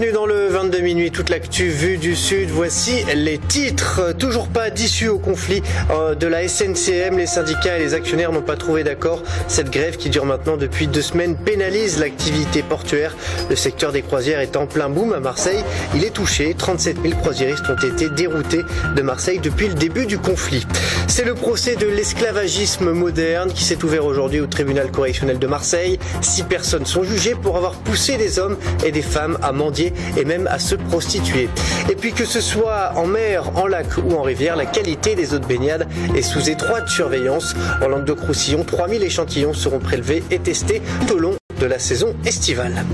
Bienvenue dans le 22 minuit, toute l'actu vue du Sud. Voici les titres. Toujours pas d'issue au conflit de la SNCM. Les syndicats et les actionnaires n'ont pas trouvé d'accord. Cette grève qui dure maintenant depuis 2 semaines pénalise l'activité portuaire. Le secteur des croisières est en plein boom à Marseille. Il est touché. 37 000 croisiéristes ont été déroutés de Marseille depuis le début du conflit. C'est le procès de l'esclavagisme moderne qui s'est ouvert aujourd'hui au tribunal correctionnel de Marseille. 6 personnes sont jugées pour avoir poussé des hommes et des femmes à mendier et même à se prostituer. Et puis que ce soit en mer, en lac ou en rivière, la qualité des eaux de baignade est sous étroite surveillance. En Languedoc-Roussillon, 3000 échantillons seront prélevés et testés tout au long de la saison estivale.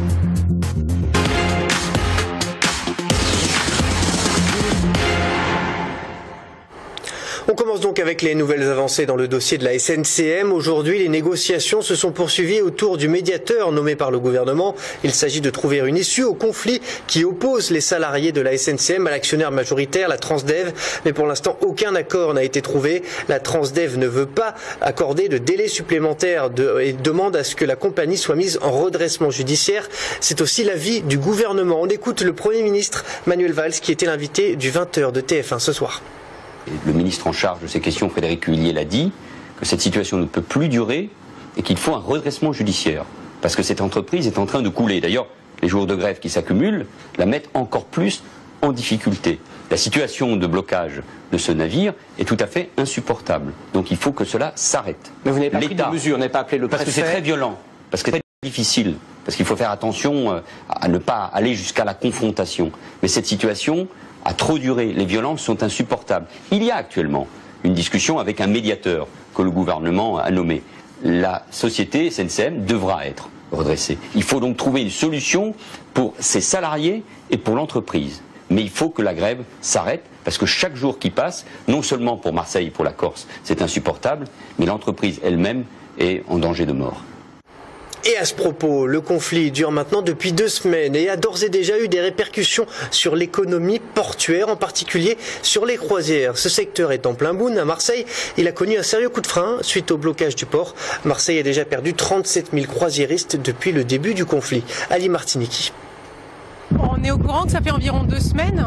On commence donc avec les nouvelles avancées dans le dossier de la SNCM. Aujourd'hui, les négociations se sont poursuivies autour du médiateur nommé par le gouvernement. Il s'agit de trouver une issue au conflit qui oppose les salariés de la SNCM à l'actionnaire majoritaire, la Transdev. Mais pour l'instant, aucun accord n'a été trouvé. La Transdev ne veut pas accorder de délai supplémentaire et demande à ce que la compagnie soit mise en redressement judiciaire. C'est aussi l'avis du gouvernement. On écoute le Premier ministre Manuel Valls qui était l'invité du 20h de TF1 ce soir. Le ministre en charge de ces questions, Frédéric Huillier, l'a dit, que cette situation ne peut plus durer et qu'il faut un redressement judiciaire. Parce que cette entreprise est en train de couler. D'ailleurs, les jours de grève qui s'accumulent la mettent encore plus en difficulté. La situation de blocage de ce navire est tout à fait insupportable. Donc il faut que cela s'arrête. Mais vous n'avez pas pris de mesures, n'avez pas appelé le préfet. Parce que c'est très violent, parce que c'est très difficile, parce qu'il faut faire attention à ne pas aller jusqu'à la confrontation. Mais cette situation a trop duré, les violences sont insupportables. Il y a actuellement une discussion avec un médiateur que le gouvernement a nommé. La société SNCM devra être redressée. Il faut donc trouver une solution pour ses salariés et pour l'entreprise. Mais il faut que la grève s'arrête, parce que chaque jour qui passe, non seulement pour Marseille et pour la Corse, c'est insupportable, mais l'entreprise elle-même est en danger de mort. Et à ce propos, le conflit dure maintenant depuis 2 semaines et a d'ores et déjà eu des répercussions sur l'économie portuaire, en particulier sur les croisières. Ce secteur est en plein boom à Marseille. Il a connu un sérieux coup de frein suite au blocage du port. Marseille a déjà perdu 37 000 croisiéristes depuis le début du conflit. Ali Martiniki. On est au courant que ça fait environ 2 semaines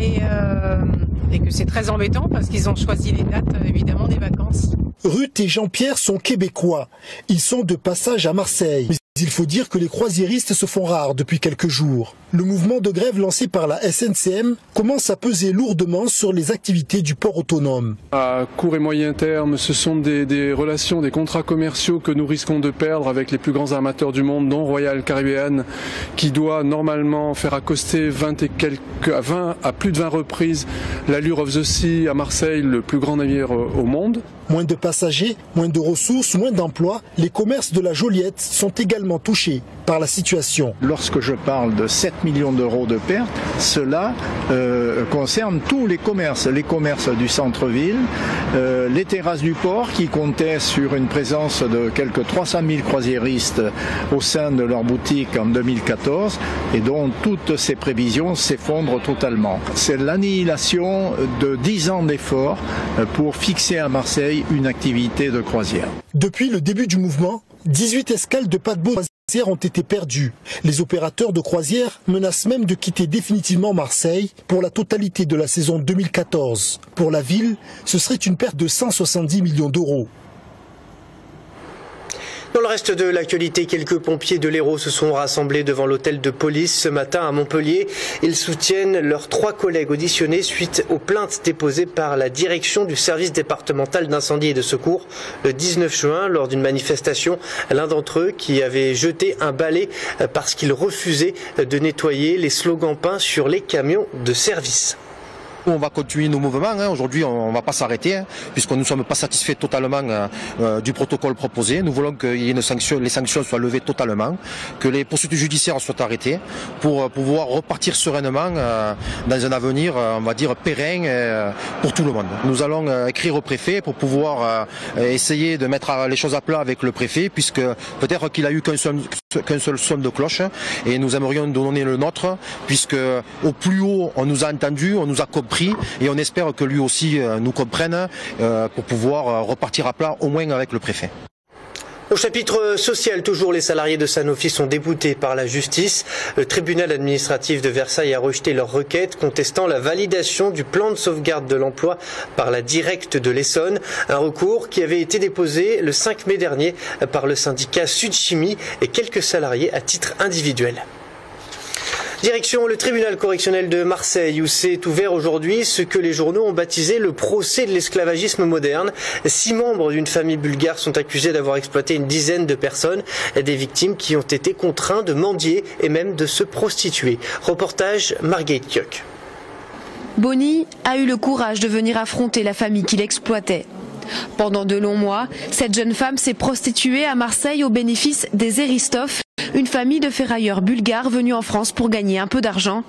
et que c'est très embêtant parce qu'ils ont choisi les dates évidemment des vacances. Ruth et Jean-Pierre sont québécois. Ils sont de passage à Marseille. Mais il faut dire que les croisiéristes se font rares depuis quelques jours. Le mouvement de grève lancé par la SNCM commence à peser lourdement sur les activités du port autonome. À court et moyen terme, ce sont des relations, des contrats commerciaux que nous risquons de perdre avec les plus grands armateurs du monde, dont Royal Caribbean, qui doit normalement faire accoster 20 à plus de 20 reprises l'Allure of the Sea à Marseille, le plus grand navire au monde. Moins de passagers, moins de ressources, moins d'emplois, les commerces de la Joliette sont également touchés par la situation. Lorsque je parle de 7 millions d'euros de pertes, cela concerne tous les commerces du centre-ville, les terrasses du port qui comptaient sur une présence de quelques 300 000 croisiéristes au sein de leur boutique en 2014 et dont toutes ces prévisions s'effondrent totalement. C'est l'annihilation de 10 ans d'efforts pour fixer à Marseille une activité de croisière. Depuis le début du mouvement, 18 escales de paquebots croisières ont été perdues. Les opérateurs de croisière menacent même de quitter définitivement Marseille pour la totalité de la saison 2014. Pour la ville, ce serait une perte de 170 millions d'euros. Dans le reste de l'actualité, quelques pompiers de l'Hérault se sont rassemblés devant l'hôtel de police ce matin à Montpellier. Ils soutiennent leurs 3 collègues auditionnés suite aux plaintes déposées par la direction du service départemental d'incendie et de secours le 19 juin lors d'une manifestation. L'un d'entre eux qui avait jeté un balai parce qu'il refusait de nettoyer les slogans peints sur les camions de service. On va continuer nos mouvements. Aujourd'hui, on ne va pas s'arrêter puisque nous ne sommes pas satisfaits totalement du protocole proposé. Nous voulons que les sanctions soient levées totalement, que les poursuites judiciaires soient arrêtées pour pouvoir repartir sereinement dans un avenir, on va dire, pérenne pour tout le monde. Nous allons écrire au préfet pour pouvoir essayer de mettre les choses à plat avec le préfet puisque peut-être qu'il a eu qu'un seul son de cloche et nous aimerions donner le nôtre puisque au plus haut on nous a entendus, on nous a compris et on espère que lui aussi nous comprenne pour pouvoir repartir à plat au moins avec le préfet. Au chapitre social, toujours les salariés de Sanofi sont déboutés par la justice. Le tribunal administratif de Versailles a rejeté leur requête contestant la validation du plan de sauvegarde de l'emploi par la Directe de l'Essonne. Un recours qui avait été déposé le 5 mai dernier par le syndicat Sud-Chimie et quelques salariés à titre individuel. Direction le tribunal correctionnel de Marseille où s'est ouvert aujourd'hui ce que les journaux ont baptisé le procès de l'esclavagisme moderne. 6 membres d'une famille bulgare sont accusés d'avoir exploité une dizaine de personnes, des victimes qui ont été contraintes de mendier et même de se prostituer. Reportage Marguerite Kioch. Bonnie a eu le courage de venir affronter la famille qui l'exploitait. Pendant de longs mois, cette jeune femme s'est prostituée à Marseille au bénéfice des Eristov, une famille de ferrailleurs bulgares venus en France pour gagner un peu d'argent.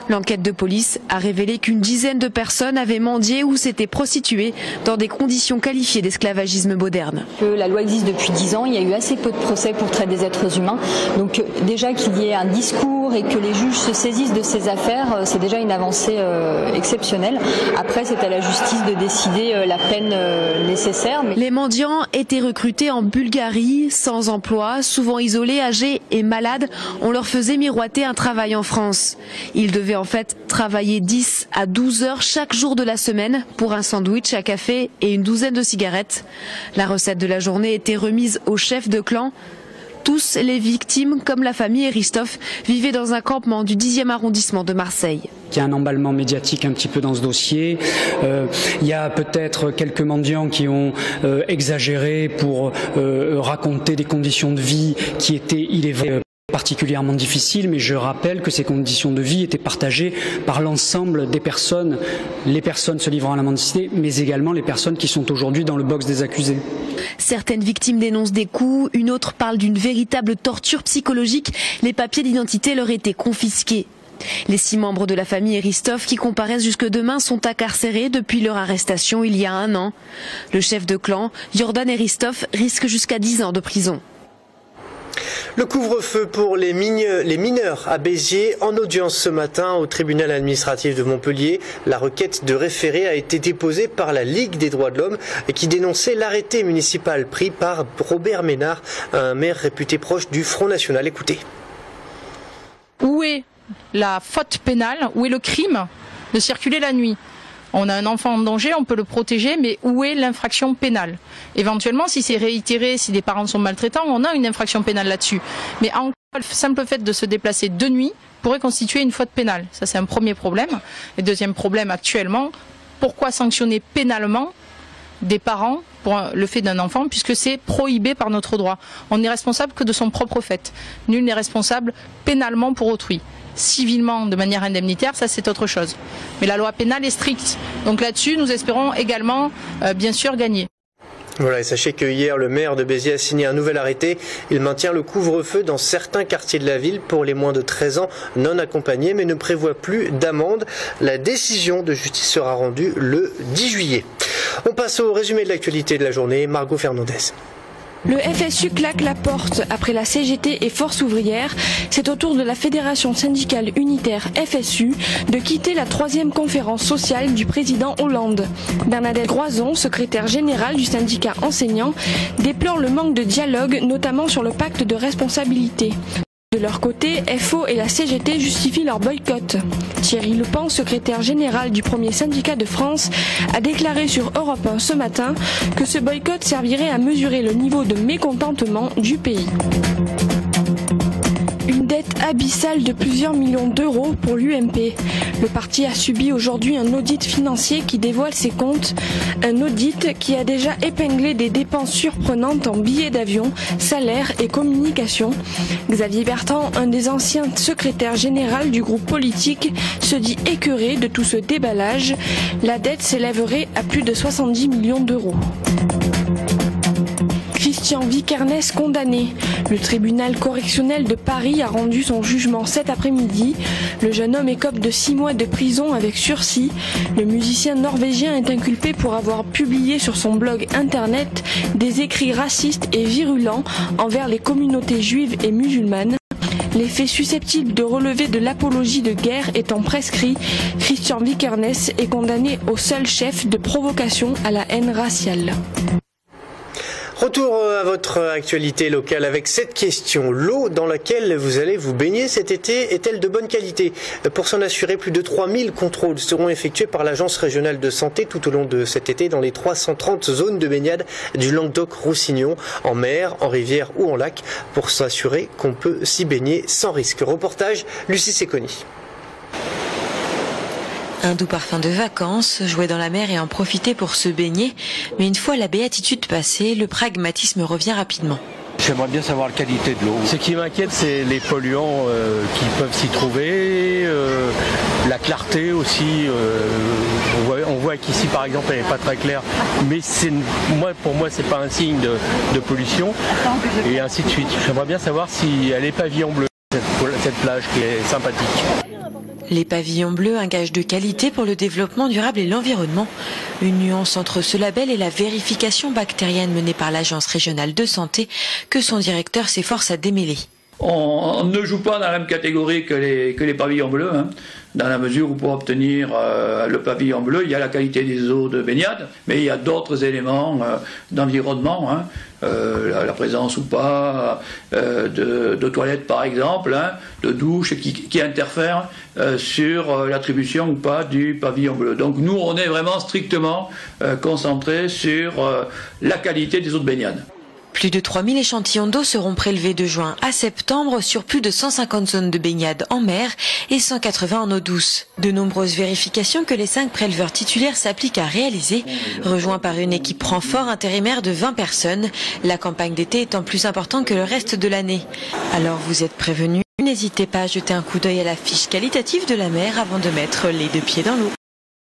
L'enquête de police a révélé qu'une dizaine de personnes avaient mendié ou s'étaient prostituées dans des conditions qualifiées d'esclavagisme moderne. La loi existe depuis 10 ans, il y a eu assez peu de procès pour traite des êtres humains. Donc déjà qu'il y ait un discours et que les juges se saisissent de ces affaires, c'est déjà une avancée exceptionnelle. Après, c'est à la justice de décider la peine nécessaire. Les mendiants étaient recrutés en Bulgarie, sans emploi, souvent isolés, âgés et malades. On leur faisait miroiter un travail en France. Ils devaient en fait travailler 10 à 12 heures chaque jour de la semaine pour un sandwich, un café et une douzaine de cigarettes. La recette de la journée était remise au chef de clan. Tous les victimes, comme la famille Eristov, vivaient dans un campement du 10e arrondissement de Marseille. Il y a un emballement médiatique un petit peu dans ce dossier. Il y a peut-être quelques mendiants qui ont exagéré pour raconter des conditions de vie qui étaient, il est vrai, particulièrement difficiles, mais je rappelle que ces conditions de vie étaient partagées par l'ensemble des personnes, les personnes se livrant à la mendicité, mais également les personnes qui sont aujourd'hui dans le box des accusés. Certaines victimes dénoncent des coups, une autre parle d'une véritable torture psychologique. Les papiers d'identité leur étaient confisqués. Les 6 membres de la famille Eristov qui comparaissent jusque demain sont incarcérés depuis leur arrestation il y a 1 an. Le chef de clan, Jordan Eristov, risque jusqu'à 10 ans de prison. Le couvre-feu pour les mineurs à Béziers en audience ce matin au tribunal administratif de Montpellier. La requête de référé a été déposée par la Ligue des droits de l'homme qui dénonçait l'arrêté municipal pris par Robert Ménard, un maire réputé proche du Front National. Écoutez. Où est la faute pénale, où est le crime de circuler la nuit? On a un enfant en danger, on peut le protéger, mais où est l'infraction pénale? Éventuellement, si c'est réitéré, si des parents sont maltraitants, on a une infraction pénale là-dessus. Mais le simple fait de se déplacer de nuit pourrait constituer une faute pénale. Ça, c'est un premier problème. Et deuxième problème actuellement, pourquoi sanctionner pénalement des parents pour le fait d'un enfant, puisque c'est prohibé par notre droit. On n'est responsable que de son propre fait. Nul n'est responsable pénalement pour autrui. Civilement, de manière indemnitaire, ça c'est autre chose. Mais la loi pénale est stricte. Donc là-dessus, nous espérons également, bien sûr, gagner. Voilà, et sachez que hier, le maire de Béziers a signé un nouvel arrêté. Il maintient le couvre-feu dans certains quartiers de la ville pour les moins de 13 ans non accompagnés, mais ne prévoit plus d'amende. La décision de justice sera rendue le 10 juillet. On passe au résumé de l'actualité de la journée. Margot Fernandez. Le FSU claque la porte après la CGT et Force ouvrière. C'est au tour de la Fédération syndicale unitaire FSU de quitter la 3e conférence sociale du président Hollande. Bernadette Groison, secrétaire générale du syndicat enseignant, déplore le manque de dialogue, notamment sur le pacte de responsabilité. De leur côté, FO et la CGT justifient leur boycott. Thierry Lepan, secrétaire général du premier syndicat de France, a déclaré sur Europe 1 ce matin que ce boycott servirait à mesurer le niveau de mécontentement du pays. Une dette abyssale de plusieurs millions d'euros pour l'UMP. Le parti a subi aujourd'hui un audit financier qui dévoile ses comptes. Un audit qui a déjà épinglé des dépenses surprenantes en billets d'avion, salaires et communication. Xavier Bertrand, un des anciens secrétaires généraux du groupe politique, se dit écœuré de tout ce déballage. La dette s'élèverait à plus de 70 millions d'euros. Christian Vikernes condamné. Le tribunal correctionnel de Paris a rendu son jugement cet après-midi. Le jeune homme écope de 6 mois de prison avec sursis. Le musicien norvégien est inculpé pour avoir publié sur son blog internet des écrits racistes et virulents envers les communautés juives et musulmanes. Les faits susceptibles de relever de l'apologie de guerre étant prescrits, Christian Vikernes est condamné au seul chef de provocation à la haine raciale. Retour à votre actualité locale avec cette question. L'eau dans laquelle vous allez vous baigner cet été est-elle de bonne qualité? Pour s'en assurer, plus de 3000 contrôles seront effectués par l'Agence régionale de santé tout au long de cet été dans les 330 zones de baignade du Languedoc-Roussillon, en mer, en rivière ou en lac, pour s'assurer qu'on peut s'y baigner sans risque. Reportage, Lucie Secconi. Un doux parfum de vacances, jouer dans la mer et en profiter pour se baigner. Mais une fois la béatitude passée, le pragmatisme revient rapidement. J'aimerais bien savoir la qualité de l'eau. Ce qui m'inquiète, c'est les polluants qui peuvent s'y trouver, la clarté aussi. On voit qu'ici, par exemple, elle n'est pas très claire, mais pour moi, c'est pas un signe de pollution, et ainsi de suite. J'aimerais bien savoir si elle est pavillon bleu, cette plage qui est sympathique. Les pavillons bleus, un gage de qualité pour le développement durable et l'environnement. Une nuance entre ce label et la vérification bactérienne menée par l'Agence régionale de santé que son directeur s'efforce à démêler. On ne joue pas dans la même catégorie que les pavillons bleus, dans la mesure où pour obtenir le pavillon bleu, il y a la qualité des eaux de baignade, mais il y a d'autres éléments d'environnement, la présence ou pas de toilettes par exemple, de douches qui interfèrent sur l'attribution ou pas du pavillon bleu. Donc nous, on est vraiment strictement concentrés sur la qualité des eaux de baignade. Plus de 3000 échantillons d'eau seront prélevés de juin à septembre sur plus de 150 zones de baignade en mer et 180 en eau douce. De nombreuses vérifications que les 5 préleveurs titulaires s'appliquent à réaliser, rejoints par une équipe renfort intérimaire de 20 personnes, la campagne d'été étant plus importante que le reste de l'année. Alors vous êtes prévenus, n'hésitez pas à jeter un coup d'œil à la fiche qualitative de la mer avant de mettre les 2 pieds dans l'eau.